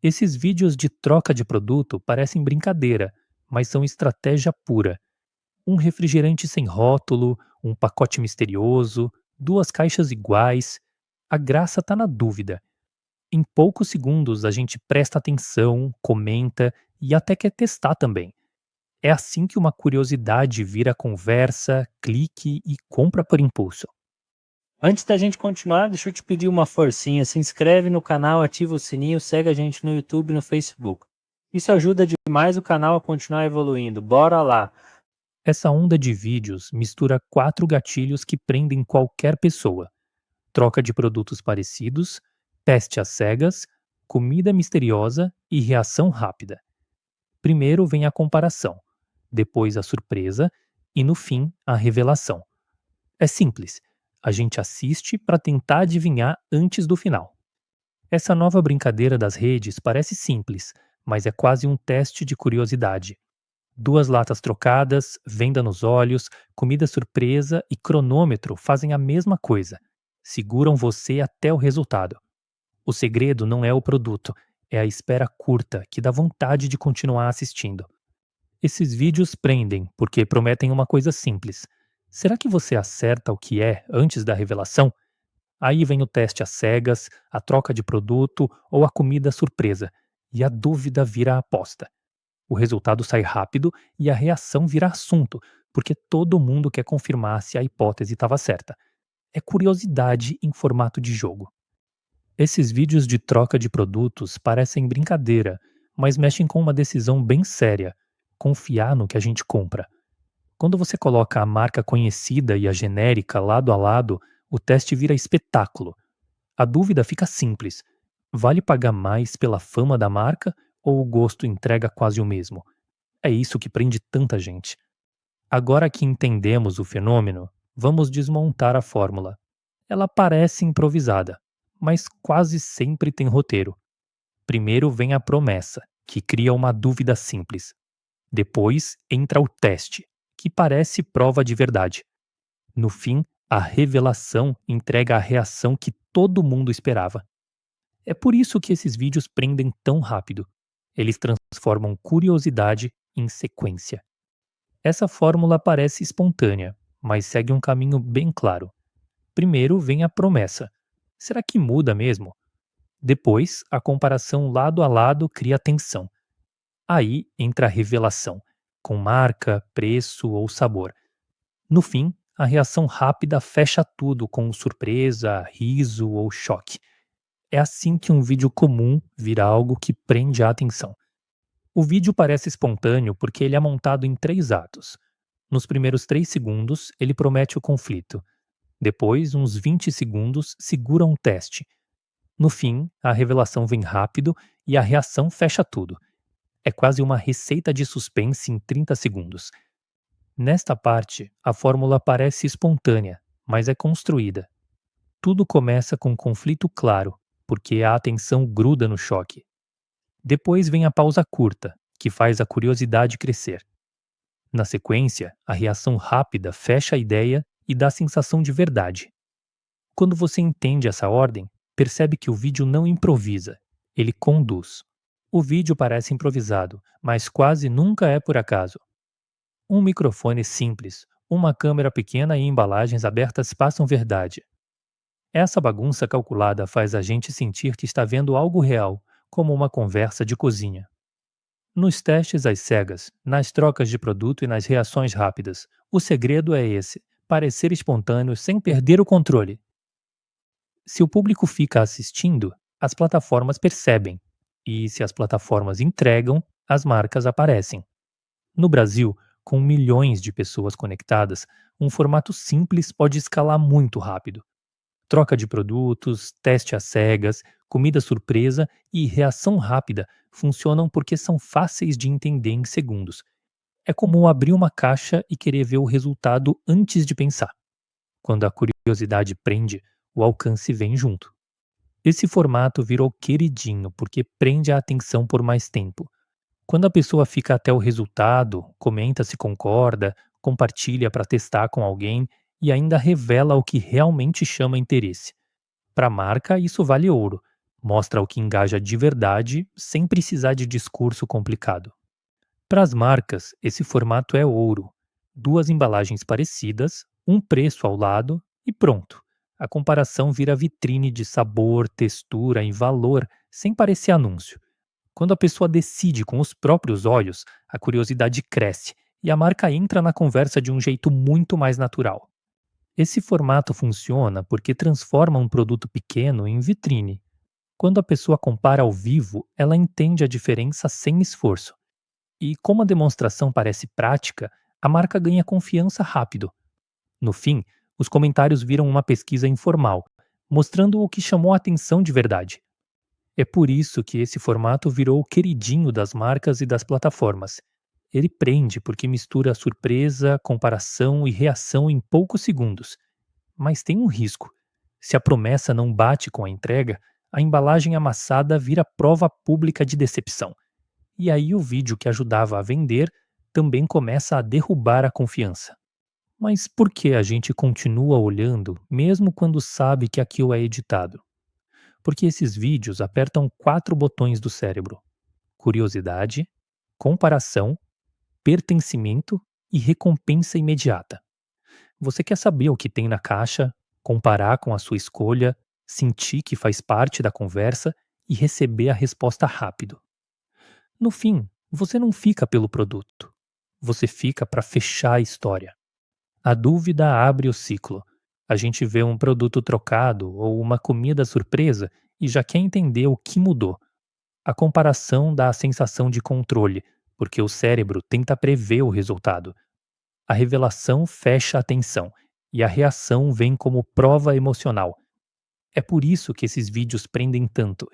Esses vídeos de troca de produto parecem brincadeira, mas são estratégia pura. Um refrigerante sem rótulo, um pacote misterioso, duas caixas iguais. A graça está na dúvida. Em poucos segundos a gente presta atenção, comenta e até quer testar também. É assim que uma curiosidade vira conversa, clique e compra por impulso. Antes da gente continuar, deixa eu te pedir uma forcinha. Se inscreve no canal, ativa o sininho, segue a gente no YouTube e no Facebook. Isso ajuda demais o canal a continuar evoluindo. Bora lá! Essa onda de vídeos mistura quatro gatilhos que prendem qualquer pessoa: troca de produtos parecidos, teste às cegas, comida misteriosa e reação rápida. Primeiro vem a comparação, depois a surpresa e, no fim, a revelação. É simples. A gente assiste para tentar adivinhar antes do final. Essa nova brincadeira das redes parece simples, mas é quase um teste de curiosidade. Duas latas trocadas, venda nos olhos, comida surpresa e cronômetro fazem a mesma coisa. Seguram você até o resultado. O segredo não é o produto, é a espera curta que dá vontade de continuar assistindo. Esses vídeos prendem porque prometem uma coisa simples. Será que você acerta o que é antes da revelação? Aí vem o teste às cegas, a troca de produto ou a comida surpresa, e a dúvida vira aposta. O resultado sai rápido e a reação vira assunto, porque todo mundo quer confirmar se a hipótese estava certa. É curiosidade em formato de jogo. Esses vídeos de troca de produtos parecem brincadeira, mas mexem com uma decisão bem séria: confiar no que a gente compra. Quando você coloca a marca conhecida e a genérica lado a lado, o teste vira espetáculo. A dúvida fica simples: vale pagar mais pela fama da marca ou o gosto entrega quase o mesmo? É isso que prende tanta gente. Agora que entendemos o fenômeno, vamos desmontar a fórmula. Ela parece improvisada, mas quase sempre tem roteiro. Primeiro vem a promessa, que cria uma dúvida simples. Depois entra o teste, que parece prova de verdade. No fim, a revelação entrega a reação que todo mundo esperava. É por isso que esses vídeos prendem tão rápido. Eles transformam curiosidade em sequência. Essa fórmula parece espontânea, mas segue um caminho bem claro. Primeiro vem a promessa. Será que muda mesmo? Depois, a comparação lado a lado cria tensão. Aí entra a revelação, com marca, preço ou sabor. No fim, a reação rápida fecha tudo com surpresa, riso ou choque. É assim que um vídeo comum vira algo que prende a atenção. O vídeo parece espontâneo porque ele é montado em três atos. Nos primeiros 3 segundos, ele promete o conflito. Depois, uns 20 segundos, segura um teste. No fim, a revelação vem rápido e a reação fecha tudo. É quase uma receita de suspense em 30 segundos. Nesta parte, a fórmula parece espontânea, mas é construída. Tudo começa com um conflito claro, porque a atenção gruda no choque. Depois vem a pausa curta, que faz a curiosidade crescer. Na sequência, a reação rápida fecha a ideia e dá a sensação de verdade. Quando você entende essa ordem, percebe que o vídeo não improvisa, ele conduz. O vídeo parece improvisado, mas quase nunca é por acaso. Um microfone simples, uma câmera pequena e embalagens abertas passam verdade. Essa bagunça calculada faz a gente sentir que está vendo algo real, como uma conversa de cozinha. Nos testes às cegas, nas trocas de produto e nas reações rápidas, o segredo é esse: parecer espontâneo sem perder o controle. Se o público fica assistindo, as plataformas percebem, e se as plataformas entregam, as marcas aparecem. No Brasil, com milhões de pessoas conectadas, um formato simples pode escalar muito rápido. Troca de produtos, teste às cegas, comida surpresa e reação rápida funcionam porque são fáceis de entender em segundos. É comum abrir uma caixa e querer ver o resultado antes de pensar. Quando a curiosidade prende, o alcance vem junto. Esse formato virou queridinho porque prende a atenção por mais tempo. Quando a pessoa fica até o resultado, comenta se concorda, compartilha para testar com alguém e ainda revela o que realmente chama interesse. Para a marca, isso vale ouro, Mostra o que engaja de verdade sem precisar de discurso complicado. Para as marcas, esse formato é ouro. Duas embalagens parecidas, um preço ao lado e pronto. A comparação vira vitrine de sabor, textura e valor sem parecer anúncio. Quando a pessoa decide com os próprios olhos, a curiosidade cresce e a marca entra na conversa de um jeito muito mais natural. Esse formato funciona porque transforma um produto pequeno em vitrine. Quando a pessoa compara ao vivo, ela entende a diferença sem esforço. E como a demonstração parece prática, a marca ganha confiança rápido. No fim, os comentários viram uma pesquisa informal, mostrando o que chamou a atenção de verdade. É por isso que esse formato virou o queridinho das marcas e das plataformas. Ele prende porque mistura surpresa, comparação e reação em poucos segundos. Mas tem um risco. Se a promessa não bate com a entrega, a embalagem amassada vira prova pública de decepção. E aí o vídeo que ajudava a vender também começa a derrubar a confiança. Mas por que a gente continua olhando mesmo quando sabe que aquilo é editado? Porque esses vídeos apertam 4 botões do cérebro: curiosidade, comparação, pertencimento e recompensa imediata. Você quer saber o que tem na caixa, comparar com a sua escolha, sentir que faz parte da conversa e receber a resposta rápido. No fim, você não fica pelo produto. Você fica para fechar a história. A dúvida abre o ciclo. A gente vê um produto trocado ou uma comida surpresa e já quer entender o que mudou. A comparação dá a sensação de controle, porque o cérebro tenta prever o resultado. A revelação fecha a atenção e a reação vem como prova emocional. É por isso que esses vídeos prendem tanto.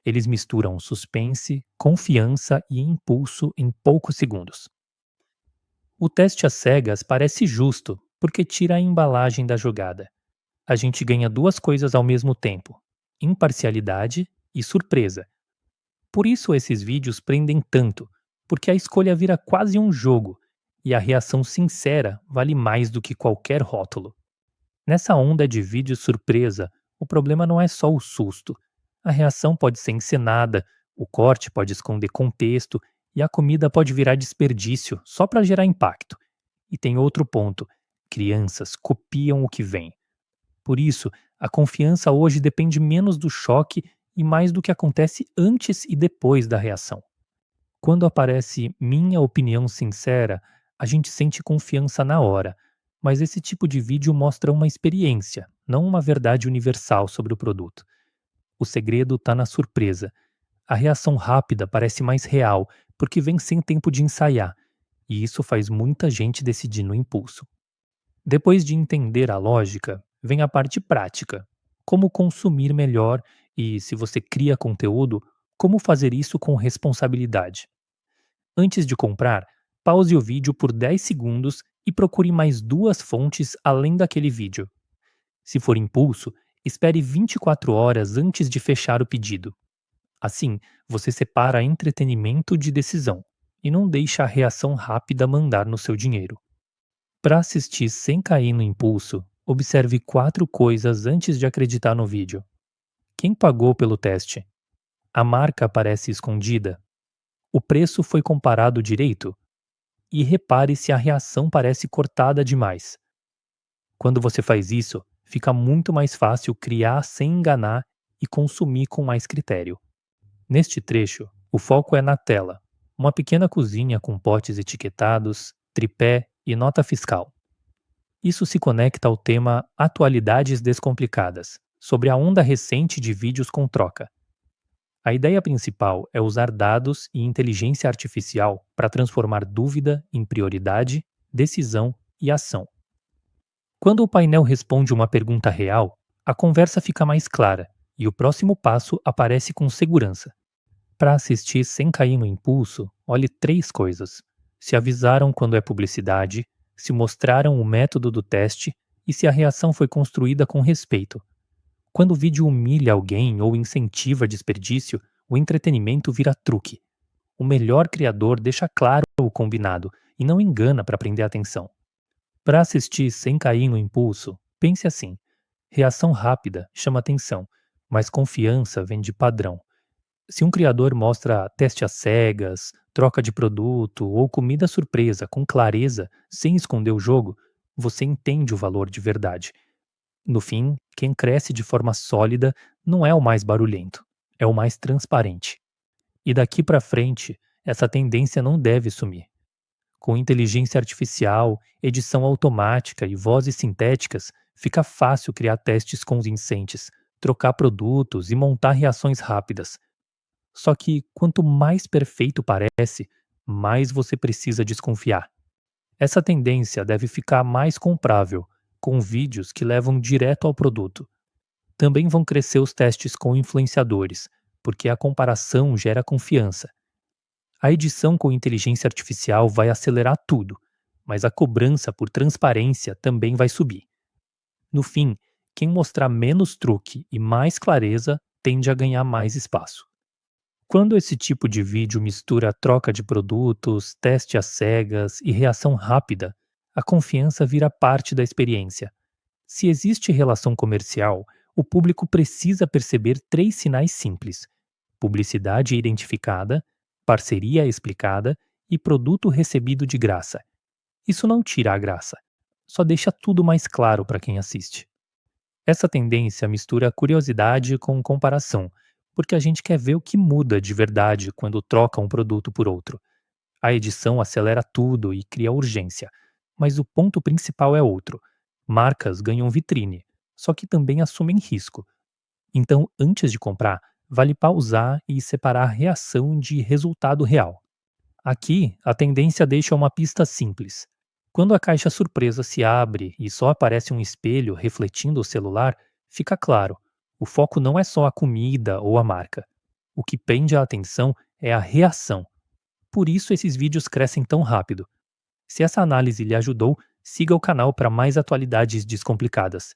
Eles misturam suspense, confiança e impulso em poucos segundos. O teste às cegas parece justo, porque tira a embalagem da jogada. A gente ganha duas coisas ao mesmo tempo: imparcialidade e surpresa. Por isso esses vídeos prendem tanto, porque a escolha vira quase um jogo, e a reação sincera vale mais do que qualquer rótulo. Nessa onda de vídeo surpresa, o problema não é só o susto. A reação pode ser encenada, o corte pode esconder contexto e a comida pode virar desperdício só para gerar impacto. E tem outro ponto: crianças copiam o que vem. Por isso, a confiança hoje depende menos do choque e mais do que acontece antes e depois da reação. Quando aparece minha opinião sincera, a gente sente confiança na hora, mas esse tipo de vídeo mostra uma experiência, não uma verdade universal sobre o produto. O segredo está na surpresa. A reação rápida parece mais real, porque vem sem tempo de ensaiar, e isso faz muita gente decidir no impulso. Depois de entender a lógica, vem a parte prática. Como consumir melhor e, se você cria conteúdo, como fazer isso com responsabilidade. Antes de comprar, pause o vídeo por 10 segundos e procure mais duas fontes além daquele vídeo. Se for impulso, espere 24 horas antes de fechar o pedido. Assim, você separa entretenimento de decisão e não deixa a reação rápida mandar no seu dinheiro. Para assistir sem cair no impulso, observe 4 coisas antes de acreditar no vídeo. Quem pagou pelo teste? A marca aparece escondida? O preço foi comparado direito? E repare se a reação parece cortada demais. Quando você faz isso, fica muito mais fácil criar sem enganar e consumir com mais critério. Neste trecho, o foco é na tela, uma pequena cozinha com potes etiquetados, tripé e nota fiscal. Isso se conecta ao tema Atualidades Descomplicadas, sobre a onda recente de vídeos com troca. A ideia principal é usar dados e inteligência artificial para transformar dúvida em prioridade, decisão e ação. Quando o painel responde uma pergunta real, a conversa fica mais clara e o próximo passo aparece com segurança. Para assistir sem cair no impulso, olhe 3 coisas: se avisaram quando é publicidade, se mostraram o método do teste e se a reação foi construída com respeito. Quando o vídeo humilha alguém ou incentiva desperdício, o entretenimento vira truque. O melhor criador deixa claro o combinado e não engana para prender a atenção. Para assistir sem cair no impulso, pense assim: reação rápida chama atenção, mas confiança vem de padrão. Se um criador mostra teste às cegas, troca de produto ou comida surpresa com clareza, sem esconder o jogo, você entende o valor de verdade. No fim, quem cresce de forma sólida não é o mais barulhento, é o mais transparente. E daqui para frente, essa tendência não deve sumir. Com inteligência artificial, edição automática e vozes sintéticas, fica fácil criar testes convincentes, trocar produtos e montar reações rápidas. Só que quanto mais perfeito parece, mais você precisa desconfiar. Essa tendência deve ficar mais comprável, com vídeos que levam direto ao produto. Também vão crescer os testes com influenciadores, porque a comparação gera confiança. A edição com inteligência artificial vai acelerar tudo, mas a cobrança por transparência também vai subir. No fim, quem mostrar menos truque e mais clareza tende a ganhar mais espaço. Quando esse tipo de vídeo mistura troca de produtos, teste às cegas e reação rápida, a confiança vira parte da experiência. Se existe relação comercial, o público precisa perceber três sinais simples: publicidade identificada, parceria explicada e produto recebido de graça. Isso não tira a graça, só deixa tudo mais claro para quem assiste. Essa tendência mistura curiosidade com comparação, porque a gente quer ver o que muda de verdade quando troca um produto por outro. A edição acelera tudo e cria urgência, mas o ponto principal é outro. Marcas ganham vitrine, só que também assumem risco. Então, antes de comprar, vale pausar e separar reação de resultado real. Aqui, a tendência deixa uma pista simples. Quando a caixa surpresa se abre e só aparece um espelho refletindo o celular, fica claro: o foco não é só a comida ou a marca. O que prende a atenção é a reação. Por isso esses vídeos crescem tão rápido. Se essa análise lhe ajudou, siga o canal para mais atualidades descomplicadas.